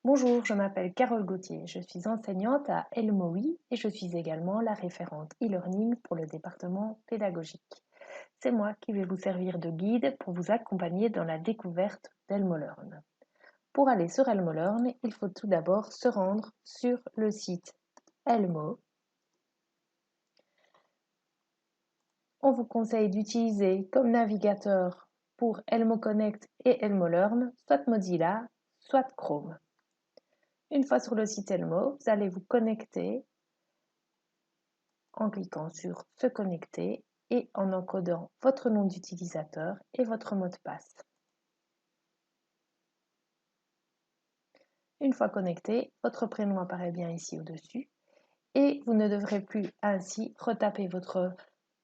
Bonjour, je m'appelle Carole Gauthier, je suis enseignante à Elmoï et je suis également la référente e-learning pour le département pédagogique. C'est moi qui vais vous servir de guide pour vous accompagner dans la découverte d'ElmoLearn. Pour aller sur ElmoLearn, il faut tout d'abord se rendre sur le site Elmo. On vous conseille d'utiliser comme navigateur pour Elmo Connect et ElmoLearn soit Mozilla, soit Chrome. Une fois sur le site Elmo, vous allez vous connecter en cliquant sur se connecter et en encodant votre nom d'utilisateur et votre mot de passe. Une fois connecté, votre prénom apparaît bien ici au-dessus et vous ne devrez plus ainsi retaper votre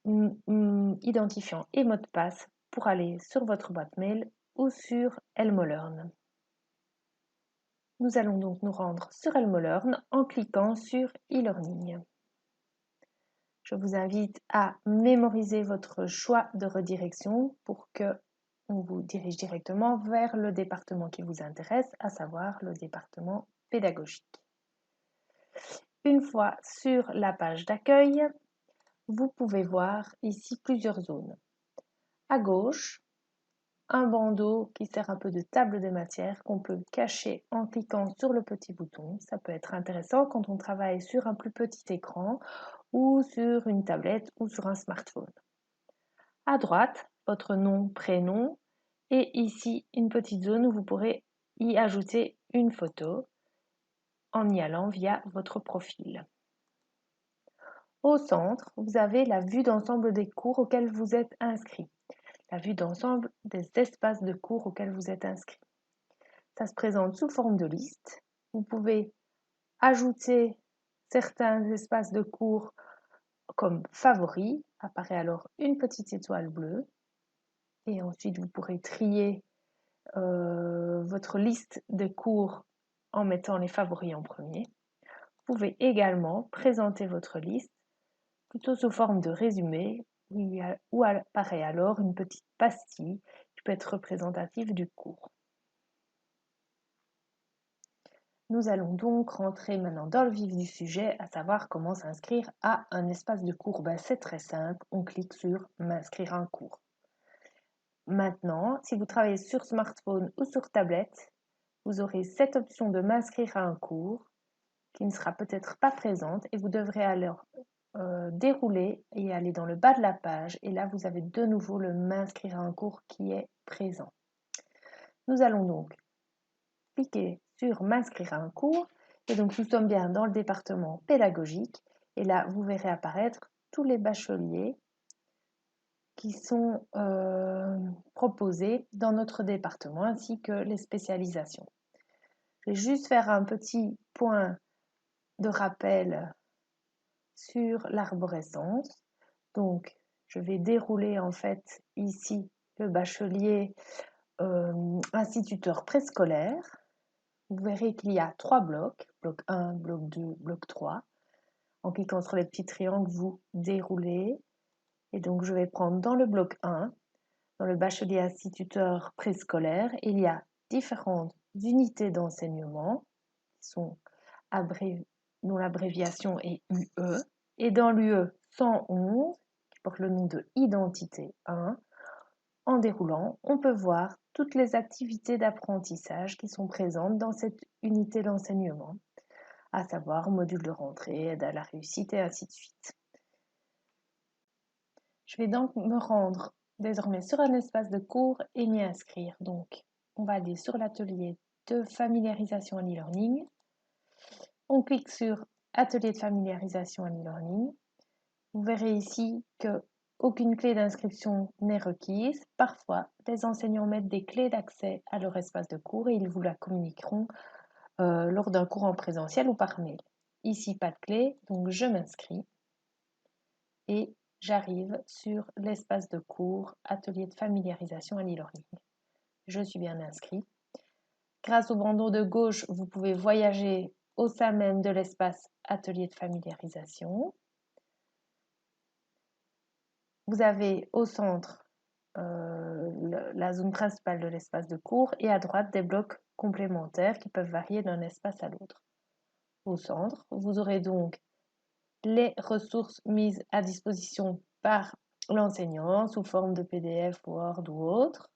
identifiant et mot de passe pour aller sur votre boîte mail ou sur ElmoLearn. Nous allons donc nous rendre sur ElmoLearn en cliquant sur e-learning. Je vous invite à mémoriser votre choix de redirection pour que on vous dirige directement vers le département qui vous intéresse, à savoir le département pédagogique. Une fois sur la page d'accueil, vous pouvez voir ici plusieurs zones. À gauche, un bandeau qui sert un peu de table de matière qu'on peut cacher en cliquant sur le petit bouton. Ça peut être intéressant quand on travaille sur un plus petit écran ou sur une tablette ou sur un smartphone. À droite, votre nom, prénom et ici une petite zone où vous pourrez y ajouter une photo en y allant via votre profil. Au centre, vous avez la vue d'ensemble des cours auxquels vous êtes inscrit, la vue d'ensemble des espaces de cours auxquels vous êtes inscrit. Ça se présente sous forme de liste. Vous pouvez ajouter certains espaces de cours comme favoris. Apparaît alors une petite étoile bleue. Et ensuite, vous pourrez trier votre liste de cours en mettant les favoris en premier. Vous pouvez également présenter votre liste plutôt sous forme de résumé où apparaît alors une petite pastille qui peut être représentative du cours. Nous allons donc rentrer maintenant dans le vif du sujet, à savoir comment s'inscrire à un espace de cours. C'est très simple, on clique sur m'inscrire à un cours. Maintenant, si vous travaillez sur smartphone ou sur tablette, vous aurez cette option de m'inscrire à un cours qui ne sera peut-être pas présente et vous devrez alors dérouler et aller dans le bas de la page et là vous avez de nouveau le m'inscrire à un cours qui est présent. Nous allons donc cliquer sur m'inscrire à un cours et donc nous sommes bien dans le département pédagogique et là vous verrez apparaître tous les bacheliers qui sont proposés dans notre département ainsi que les spécialisations. Je vais juste faire un petit point de rappel sur l'arborescence. Donc, je vais dérouler en fait ici le bachelier instituteur préscolaire. Vous verrez qu'il y a 3 blocs, bloc 1, bloc 2, bloc 3. En cliquant sur les petits triangles, vous déroulez. Et donc, je vais prendre dans le bloc 1, dans le bachelier instituteur préscolaire, il y a différentes unités d'enseignement qui sont dont l'abréviation est UE. Et dans l'UE 111, qui porte le nom de Identité 1, en déroulant, on peut voir toutes les activités d'apprentissage qui sont présentes dans cette unité d'enseignement, à savoir module de rentrée, aide à la réussite et ainsi de suite. Je vais donc me rendre désormais sur un espace de cours et m'y inscrire. Donc, on va aller sur l'atelier de familiarisation à l'e-learning. On clique sur Atelier de familiarisation à l'e-learning. Vous verrez ici qu'aucune clé d'inscription n'est requise. Parfois, les enseignants mettent des clés d'accès à leur espace de cours et ils vous la communiqueront lors d'un cours en présentiel ou par mail. Ici, pas de clé, donc je m'inscris et j'arrive sur l'espace de cours Atelier de familiarisation à l'e-learning. Je suis bien inscrit. Grâce au bandeau de gauche, vous pouvez voyager au sein même de l'espace Atelier de familiarisation. Vous avez au centre la zone principale de l'espace de cours et à droite des blocs complémentaires qui peuvent varier d'un espace à l'autre. Au centre, vous aurez donc les ressources mises à disposition par l'enseignant sous forme de PDF, Word ou autre,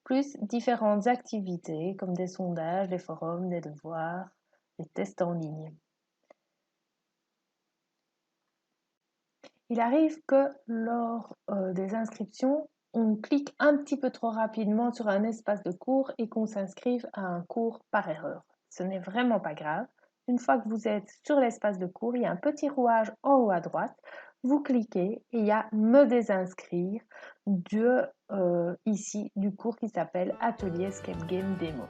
plus différentes activités comme des sondages, des forums, des devoirs, des tests en ligne. Il arrive que lors des inscriptions, on clique un petit peu trop rapidement sur un espace de cours et qu'on s'inscrive à un cours par erreur. Ce n'est vraiment pas grave. Une fois que vous êtes sur l'espace de cours, il y a un petit rouage en haut à droite. Vous cliquez et il y a Me désinscrire ici du cours qui s'appelle Atelier Escape Game Démo.